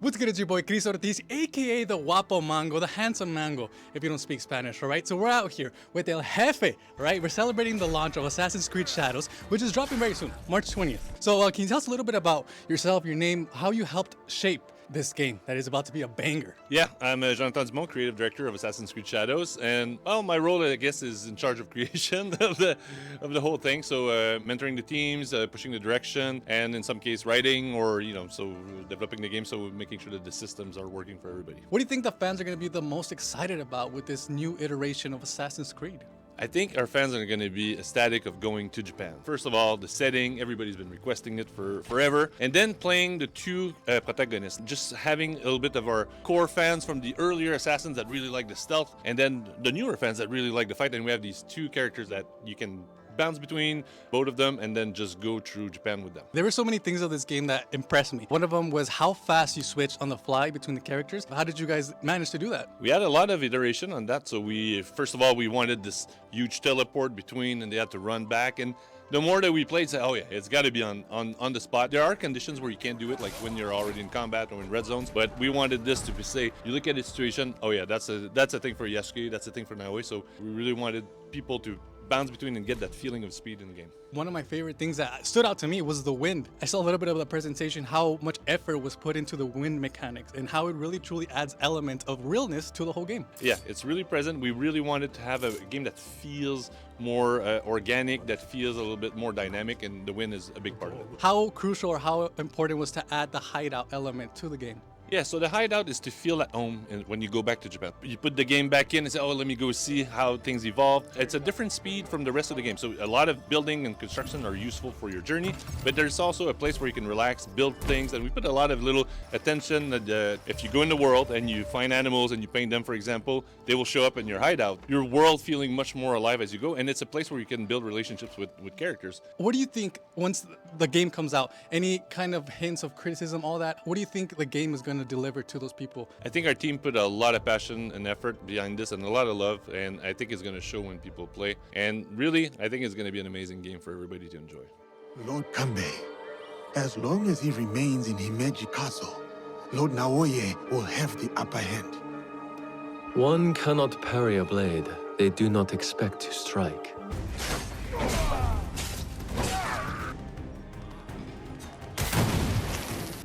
What's good, it's your boy Chris Ortiz, aka the Guapo Mango, the handsome mango, if you don't speak Spanish, alright? So we're out here with El Jefe, right? We're celebrating the launch of Assassin's Creed Shadows, which is dropping very soon, March 20th. So can you tell us a little bit about yourself, your name, how you helped shape this game that is about to be a banger? Yeah, I'm Jonathan Dumont, creative director of Assassin's Creed Shadows, and well, my role, I guess, is in charge of creation of the whole thing. So mentoring the teams, pushing the direction, and in some case writing or so developing the game. So making sure that the systems are working for everybody. What do you think the fans are going to be the most excited about with this new iteration of Assassin's Creed? I think our fans are going to be ecstatic of going to Japan. First of all, the setting, everybody's been requesting it for forever. And then playing the two protagonists, just having a little bit of our core fans from the earlier Assassins that really like the stealth, and then the newer fans that really like the fight. And we have these two characters that you can bounce between both of them and then just go through Japan with them. There were so many things of this game that impressed me. One of them was how fast you switched on the fly between the characters. How did you guys manage to do that? We had a lot of iteration on that. So first of all, we wanted this huge teleport between and they had to run back. And the more that we played, say, oh yeah, it's got to be on the spot. There are conditions where you can't do it, like when you're already in combat or in red zones. But we wanted this to be, say, you look at the situation, oh yeah, that's a thing for Yasuke, that's a thing for Naoe. So we really wanted people to bounce between and get that feeling of speed in the game. One of my favorite things that stood out to me was the wind. I saw a little bit of the presentation, how much effort was put into the wind mechanics and how it really truly adds element of realness to the whole game. Yeah, it's really present. We really wanted to have a game that feels more organic, that feels a little bit more dynamic, and the wind is a big part of it. How crucial or how important was to add the hideout element to the game? Yeah, so the hideout is to feel at home when you go back to Japan. You put the game back in and say, oh, let me go see how things evolve. It's a different speed from the rest of the game. So a lot of building and construction are useful for your journey, but there's also a place where you can relax, build things, and we put a lot of little attention that if you go in the world and you find animals and you paint them, for example, they will show up in your hideout. Your world feeling much more alive as you go, and it's a place where you can build relationships with characters. What do you think once the game comes out? Any kind of hints of criticism, all that? What do you think the game is going to deliver to those people? I think our team put a lot of passion and effort behind this and a lot of love, and I think it's going to show when people play. And really, I think it's going to be an amazing game for everybody to enjoy. Lord Kanbei, as long as he remains in Himeji Castle, Lord Naoye will have the upper hand. One cannot parry a blade they do not expect to strike.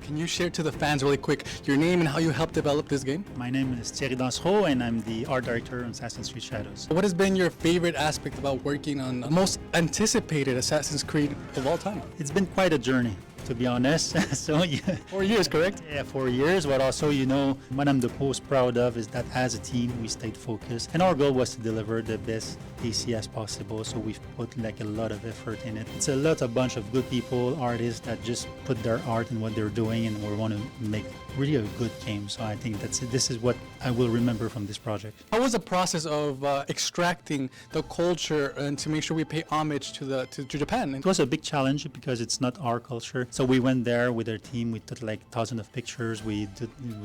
Can you share to the fans really quick your name and how you helped develop this game? My name is Thierry Dansereau, and I'm the art director on Assassin's Creed Shadows. What has been your favorite aspect about working on the most anticipated Assassin's Creed of all time? It's been quite a journey, to be honest. So yeah, 4 years, correct? yeah, 4 years. But also, what I'm the most proud of is that as a team, we stayed focused, and our goal was to deliver the best AC as possible. So we've put like a lot of effort in it. It's a bunch of good people, artists that just put their art in what they're doing, and we want to make really a good game. So I think this is what I will remember from this project. How was the process of extracting the culture and to make sure we pay homage to Japan? It was a big challenge because it's not our culture. So we went there with our team. We took like thousands of pictures. We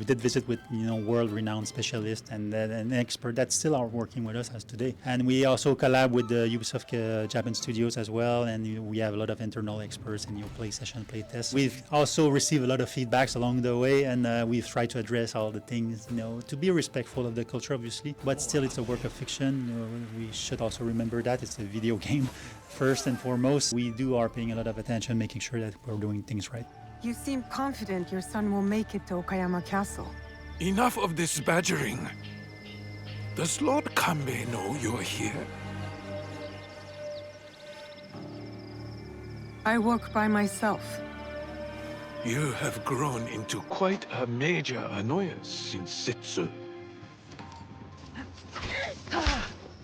did visit with world-renowned specialists and an expert that still are working with us as today. And we also collab with the Ubisoft Japan studios as well. And we have a lot of internal experts in play session, play tests. We've also received a lot of feedbacks along the way, and we've tried to address all the things, to be respectful of the culture, obviously. But still, it's a work of fiction. We should also remember that it's a video game. First and foremost, we are paying a lot of attention, making sure that we're doing things right. You seem confident your son will make it to Okayama Castle. Enough of this badgering. Does Lord Kanbei know you're here? I work by myself. You have grown into quite a major annoyance in Setsu.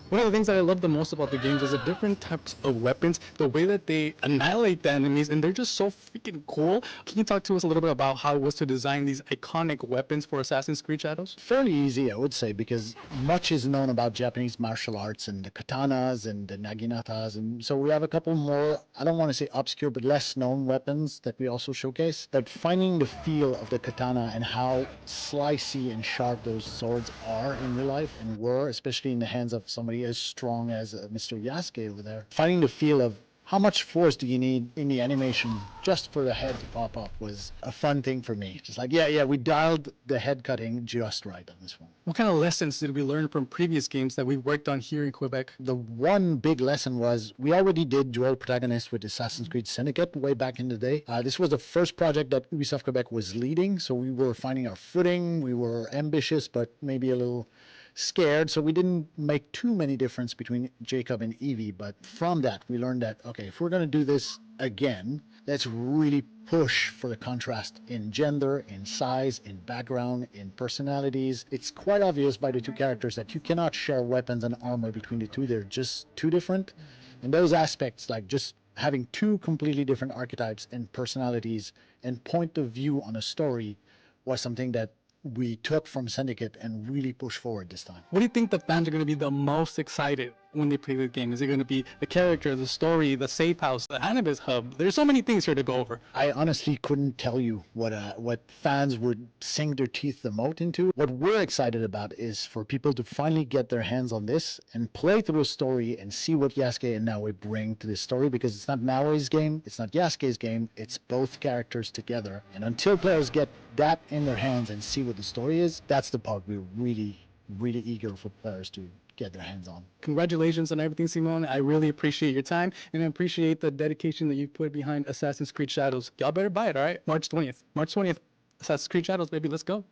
One of the things that I love the most about the games is the different types of weapons, the way that they annihilate the enemies, and they're just so freaking cool. Can you talk to us a little bit about how it was to design these iconic weapons for Assassin's Creed Shadows? Fairly easy, I would say, because much is known about Japanese martial arts and the katanas and the naginatas, and so we have a couple more, I don't want to say obscure, but less known weapons that we also showcase. But finding the feel of the katana and how slicey and sharp those swords are in real life and were, especially in the hands of somebody as strong as Mr. Yasuke over there. Finding the feel of how much force do you need in the animation just for the head to pop up was a fun thing for me. Just like, yeah, we dialed the head cutting just right on this one. What kind of lessons did we learn from previous games that we worked on here in Quebec? The one big lesson was we already did dual protagonist with Assassin's Creed Syndicate way back in the day. This was the first project that Ubisoft Quebec was leading, so we were finding our footing. We were ambitious, but maybe a little scared, so we didn't make too many difference between Jacob and Evie. But from that, we learned that, okay, if we're going to do this again, let's really push for the contrast in gender, in size, in background, in personalities. It's quite obvious by the two characters that you cannot share weapons and armor between the two. They're just too different. And those aspects, like just having two completely different archetypes and personalities and point of view on a story, was something that we took from Syndicate and really pushed forward this time. What do you think the fans are going to be the most excited when they play the game? Is it going to be the character, the story, the safe house, the Anubis hub? There's so many things here to go over. I honestly couldn't tell you what fans would sink their teeth the most into. What we're excited about is for people to finally get their hands on this and play through a story and see what Yasuke and Naoe bring to this story, because it's not Naoe's game, it's not Yasuke's game, it's both characters together. And until players get that in their hands and see what the story is, that's the part we're really eager for players to get their hands on. Congratulations on everything, Simone. I really appreciate your time, and I appreciate the dedication that you put behind Assassin's Creed Shadows. Y'all better buy it, all right? March 20th. March 20th, Assassin's Creed Shadows, baby. Let's go.